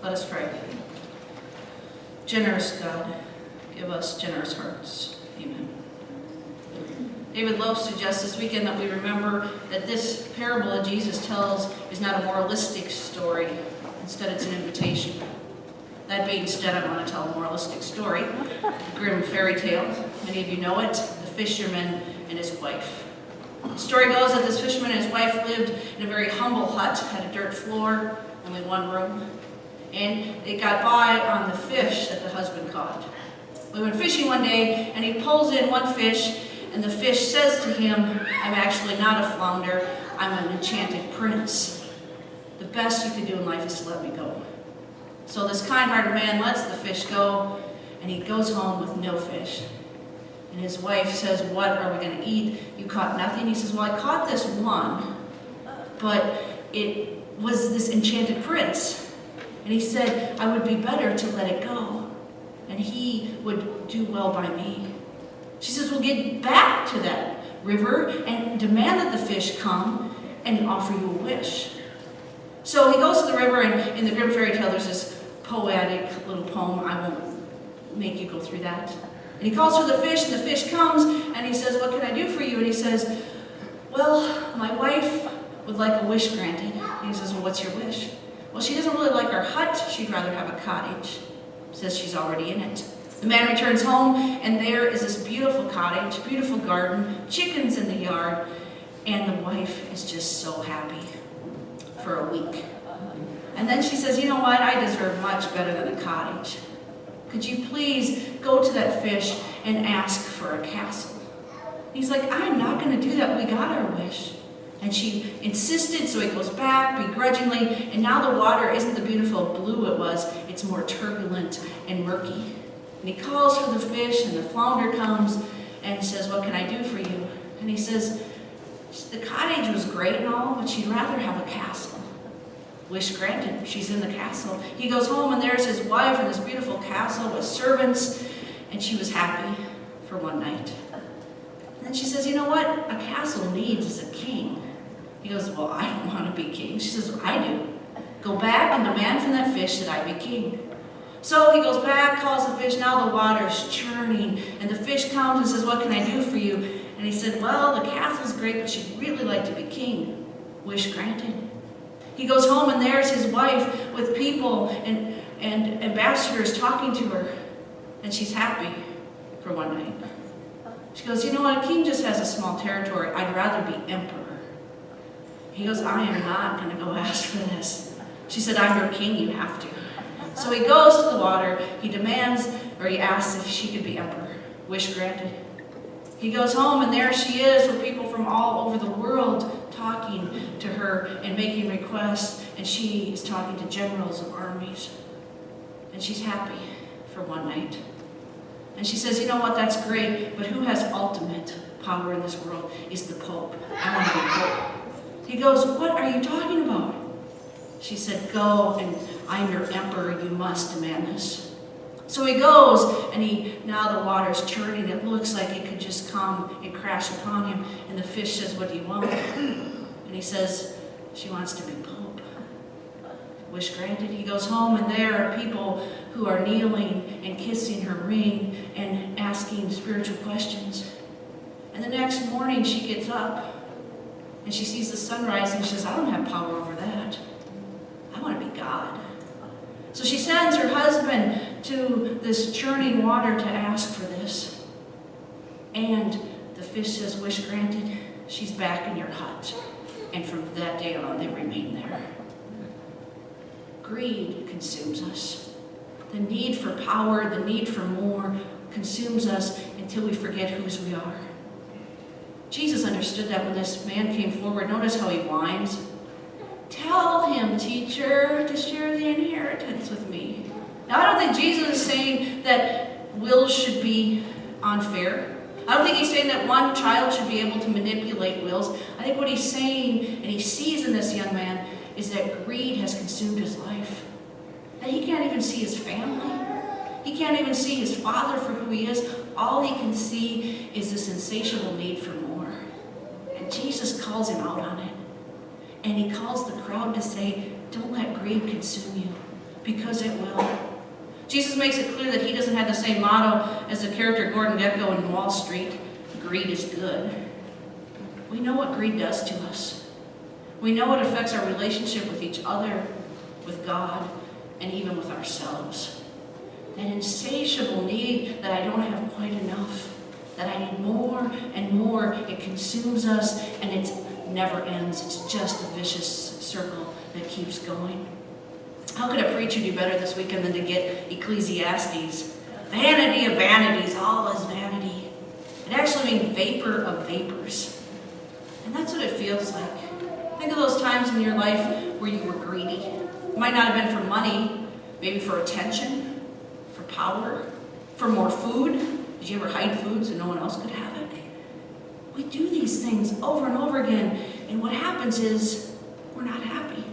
Let us pray. Generous God, give us generous hearts. Amen. David Lowe suggests this weekend that we remember that this parable that Jesus tells is not a moralistic story. Instead, it's an invitation. That being said, I want to tell a moralistic story, a Grimm fairy tale. Many of you know it, The Fisherman and His Wife. The story goes that this fisherman and his wife lived in a very humble hut, had a dirt floor, only one room, and they got by on the fish that the husband caught. We went fishing one day, and he pulls in one fish, and the fish says to him, I'm actually not a flounder, I'm an enchanted prince. The best you can do in life is to let me go. So this kind-hearted man lets the fish go, and he goes home with no fish. And his wife says, what are we going to eat? You caught nothing? He says, well, I caught this one, but it was this enchanted prince. And he said, I would be better to let it go, and he would do well by me. She says, well, get back to that river and demand that the fish come and offer you a wish. So he goes to the river, and in the Grimm fairy tale, there's this poetic little poem. I won't make you go through that. And he calls for the fish, and the fish comes, and he says, what can I do for you? And he says, well, my wife would like a wish granted. And he says, well, what's your wish? Well, she doesn't really like our hut. She'd rather have a cottage. Says she's already in it. The man returns home, and there is this beautiful cottage, beautiful garden, chickens in the yard, and the wife is just so happy for a week. And then she says, you know what? I deserve much better than a cottage. Could you please go to that fish and ask for a castle? He's like, I'm not going to do that. We got our wish. And she insisted, so he goes back begrudgingly, and now the water isn't the beautiful blue it was, it's more turbulent and murky. And he calls for the fish, and the flounder comes, and he says, what can I do for you? And he says, the cottage was great and all, but she'd rather have a castle. Wish granted, she's in the castle. He goes home, and there's his wife in this beautiful castle with servants, and she was happy for one night. And then she says, you know what a castle needs is a king. He goes, well, I don't want to be king. She says, I do. Go back and demand from that fish that I be king. So he goes back, calls the fish. Now the water's churning, and the fish comes and says, what can I do for you? And he said, well, the castle's great, but she'd really like to be king. Wish granted. He goes home, and there's his wife with people and ambassadors talking to her, and she's happy for one night. She goes, you know what, a king just has a small territory. I'd rather be emperor. He goes, I am not going to go ask for this. She said, I'm your king, you have to. So he goes to the water, he demands, or he asks if she could be emperor. Wish granted. He goes home, and there she is with people from all over the world talking to her and making requests, and she is talking to generals of armies. And she's happy for one night. And she says, you know what, that's great, but who has ultimate power in this world is the Pope. I want to be Pope. He goes, what are you talking about? She said, go, and I'm your emperor, you must demand this. So he goes, and now the water's churning. It looks like it could just come and crash upon him. And the fish says, what do you want? And he says, she wants to be Pope. Wish granted. He goes home, and there are people who are kneeling and kissing her ring and asking spiritual questions. And the next morning she gets up, and she sees the sunrise, and she says, I don't have power over that. I want to be God. So she sends her husband to this churning water to ask for this. And the fish says, wish granted, she's back in your hut. And from that day on, they remain there. Greed consumes us. The need for power, the need for more consumes us until we forget whose we are. Jesus understood that when this man came forward. Notice how he whines. Tell him, teacher, to share the inheritance with me. Now, I don't think Jesus is saying that wills should be unfair. I don't think he's saying that one child should be able to manipulate wills. I think what he's saying, and he sees in this young man, is that greed has consumed his life. That he can't even see his family. He can't even see his father for who he is. All he can see is this insatiable need for more. And Jesus calls him out on it. And he calls the crowd to say, don't let greed consume you. because it will. Jesus makes it clear that he doesn't have the same motto as the character Gordon Gekko in Wall Street, greed is good. We know what greed does to us. We know it affects our relationship with each other, with God, and even with ourselves. That insatiable need that I don't have quite enough, that I need more and more. It consumes us, and it never ends. It's just a vicious circle that keeps going. How could a preacher do better this weekend than to get Ecclesiastes? Vanity of vanities, all is vanity. It actually means vapor of vapors. And that's what it feels like. Think of those times in your life where you were greedy. It might not have been for money, maybe for attention, for power, for more food. Did you ever hide food so no one else could have it? We do these things over and over again, and what happens is we're not happy.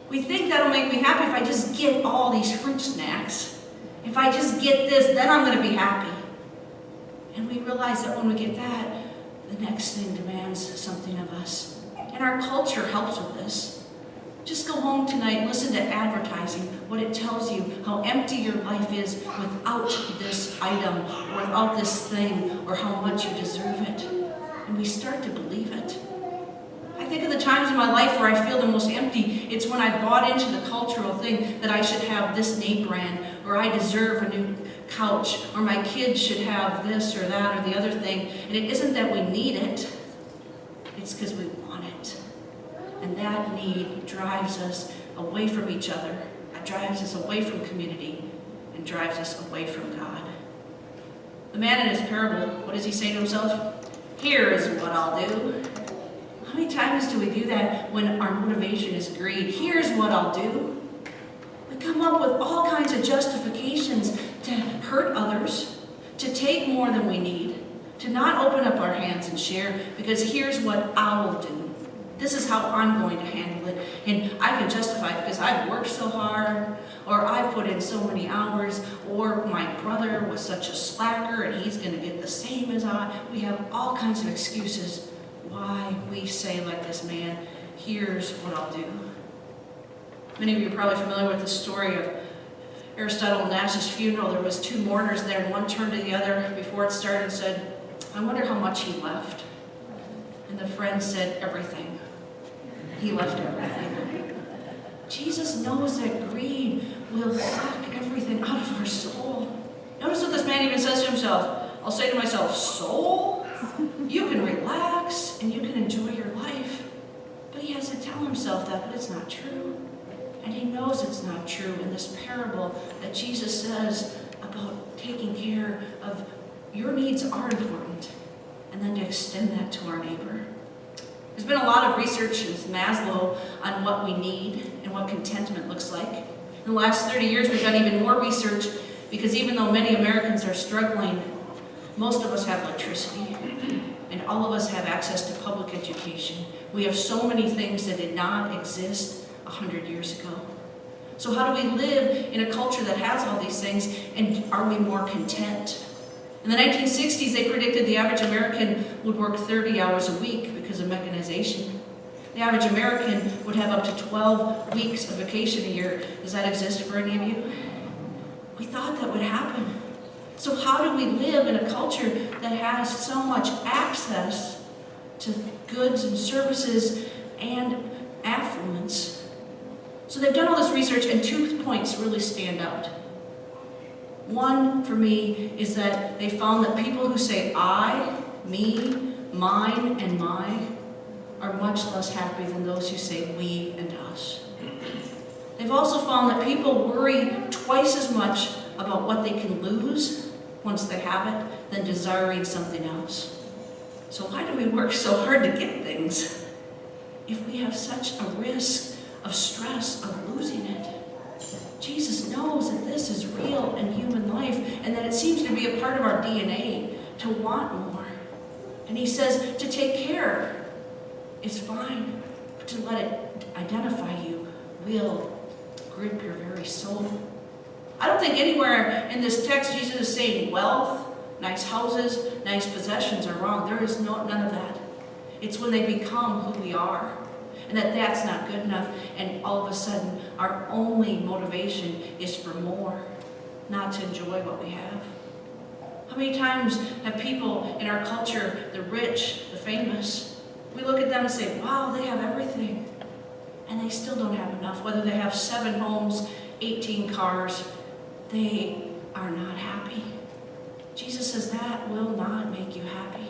We think that'll make me happy if I just get all these fruit snacks. If I just get this, then I'm going to be happy. And we realize that when we get that, the next thing demands something of us. And our culture helps with this. Just go home tonight and listen to advertising, what it tells you, how empty your life is without this item, or without this thing, or how much you deserve it. And we start to believe it. I think of the times in my life where I feel the most empty. It's when I bought into the cultural thing that I should have this name brand, or I deserve a new couch, or my kids should have this or that or the other thing. And it isn't that we need it, it's because we want it. And that need drives us away from each other, it drives us away from community, and drives us away from God. The man in his parable, what does he say to himself? Here is what I'll do. How many times do we do that when our motivation is greed? Here's what I'll do. We come up with all kinds of justifications to hurt others, to take more than we need, to not open up our hands and share, because here's what I'll do. This is how I'm going to handle it. And I can justify it because I've worked so hard, or I've put in so many hours, or my brother was such a slacker and he's going to get the same as I. We have all kinds of excuses why we say, like this man, here's what I'll do. Many of you are probably familiar with the story of Aristotle Onassis' funeral. There was two mourners there, and one turned to the other before it started and said, I wonder how much he left. And the friend said, everything. He left everything. Jesus knows that greed will suck everything out of our soul. Notice what this man even says to himself. I'll say to myself, soul, you can relax and you can enjoy your life. But he has to tell himself that, but it's not true. And he knows it's not true in this parable that Jesus says about taking care of your needs are important, and then to extend that to our neighbor. There's been a lot of research since Maslow on what we need and what contentment looks like. In the last 30 years, we've done even more research because even though many Americans are struggling, most of us have electricity, and all of us have access to public education. We have so many things that did not exist 100 years ago. So how do we live in a culture that has all these things, and are we more content? In the 1960s, they predicted the average American would work 30 hours a week because of mechanization. The average American would have up to 12 weeks of vacation a year. Does that exist for any of you? We thought that would happen. So how do we live in a culture that has so much access to goods and services and affluence? So they've done all this research, and 2 points really stand out. One, for me, is that they found that people who say I, me, mine, and my are much less happy than those who say we and us. They've also found that people worry twice as much about what they can lose once they have it than desiring something else. So why do we work so hard to get things if we have such a risk of stress of losing it? Jesus knows that this is real in human life and that it seems to be a part of our DNA to want more. And he says to take care is fine, but to let it identify you will grip your very soul. I don't think anywhere in this text Jesus is saying wealth, nice houses, nice possessions are wrong. There is none of that. It's when they become who we are. and that that's not good enough, and all of a sudden our only motivation is for more, not to enjoy what we have. How many times have people in our culture, the rich, the famous, we look at them and say, wow, they have everything, and they still don't have enough. Whether they have 7 homes, 18 cars, they are not happy. Jesus says that will not make you happy.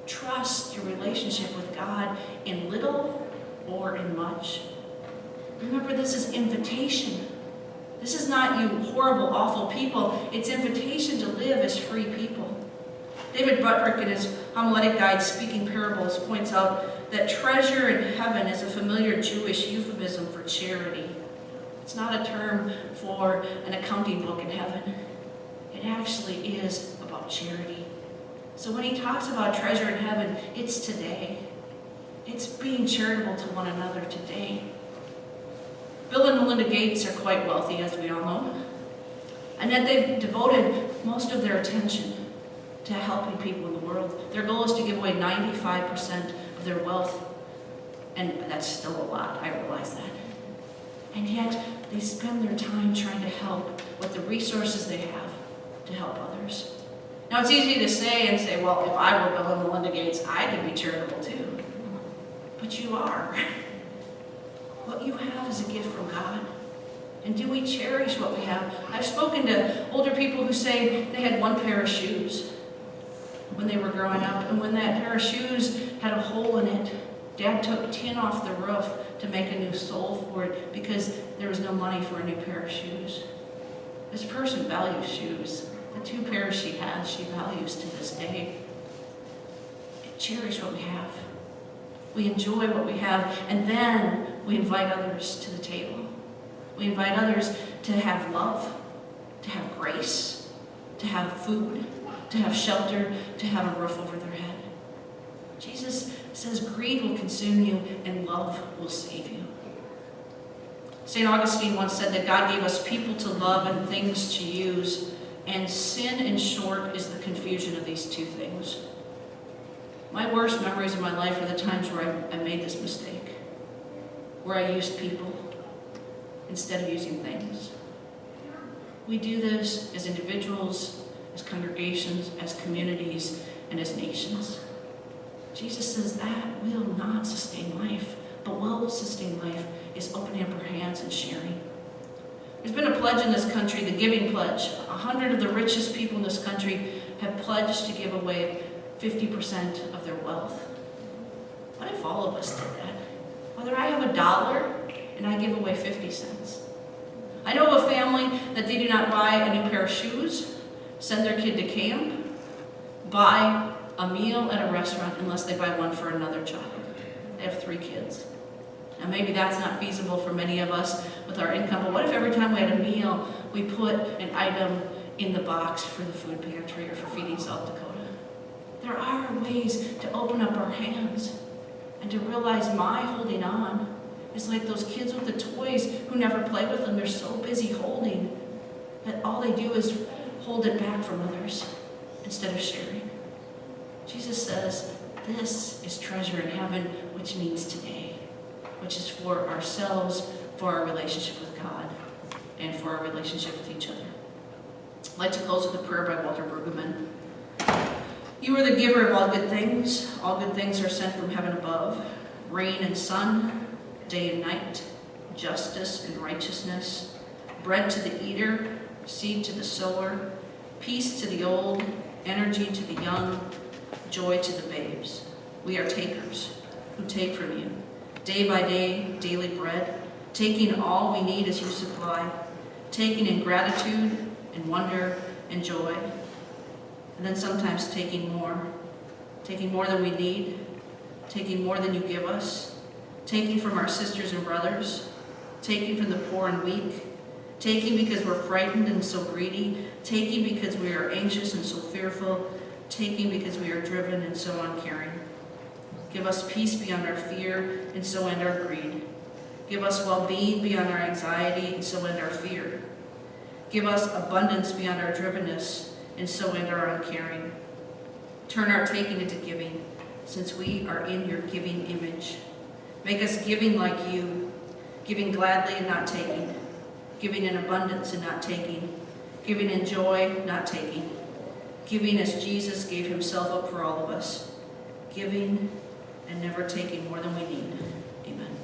Trust your relationship with God in little or in much. Remember, this is invitation. This is not you horrible, awful people. It's invitation to live as free people. David Buttrick, in his homiletic guide, Speaking Parables, points out that treasure in heaven is a familiar Jewish euphemism for charity. It's not a term for an accounting book in heaven. It actually is about charity. So when he talks about treasure in heaven, it's today. It's being charitable to one another today. Bill and Melinda Gates are quite wealthy, as we all know, and yet they've devoted most of their attention to helping people in the world. Their goal is to give away 95% of their wealth, and that's still a lot, I realize that. And yet they spend their time trying to help with the resources they have to help others. Now it's easy to say, well, if I were Bill and Melinda Gates, I could be charitable too. But you are. What you have is a gift from God. And do we cherish what we have? I've spoken to older people who say they had 1 pair of shoes when they were growing up, and when that pair of shoes had a hole in it, Dad took tin off the roof to make a new sole for it because there was no money for a new pair of shoes. This person values shoes. The 2 pairs she has, she values to this day. Cherish what we have. We enjoy what we have, and then we invite others to the table. We invite others to have love, to have grace, to have food, to have shelter, to have a roof over their head. Jesus says greed will consume you and love will save you. St. Augustine once said that God gave us people to love and things to use, and sin, in short, is the confusion of these 2 things. My worst memories of my life are the times where I made this mistake, where I used people instead of using things. We do this as individuals, as congregations, as communities, and as nations. Jesus says that will not sustain life, but what will sustain life is opening up our hands and sharing. There's been a pledge in this country, the Giving Pledge. 100 of the richest people in this country have pledged to give away 50% of their wealth. What if all of us did that? Whether I have $1 and I give away 50 cents. I know of a family that they do not buy a new pair of shoes, send their kid to camp, buy a meal at a restaurant unless they buy one for another child. They have 3 kids. Now maybe that's not feasible for many of us with our income, but what if every time we had a meal, we put an item in the box for the food pantry or for Feeding South Dakota? There are ways to open up our hands and to realize my holding on is like those kids with the toys who never play with them. They're so busy holding that all they do is hold it back from others instead of sharing. Jesus says this is treasure in heaven, which means today, which is for ourselves, for our relationship with God, and for our relationship with each other. I'd like to close with a prayer by Walter Brueggemann. You are the giver of all good things. All good things are sent from heaven above. Rain and sun, day and night, justice and righteousness, bread to the eater, seed to the sower, peace to the old, energy to the young, joy to the babes. We are takers who take from you, day by day, daily bread, taking all we need as you supply, taking in gratitude and wonder and joy, and then sometimes taking more than we need, taking more than you give us, taking from our sisters and brothers, taking from the poor and weak, taking because we're frightened and so greedy, taking because we are anxious and so fearful, taking because we are driven and so uncaring. Give us peace beyond our fear and so end our greed. Give us well-being beyond our anxiety and so end our fear. Give us abundance beyond our drivenness and so end our uncaring. Turn our taking into giving, since we are in your giving image. Make us giving like you, giving gladly and not taking, giving in abundance and not taking, giving in joy, not taking, giving as Jesus gave himself up for all of us, giving and never taking more than we need. Amen.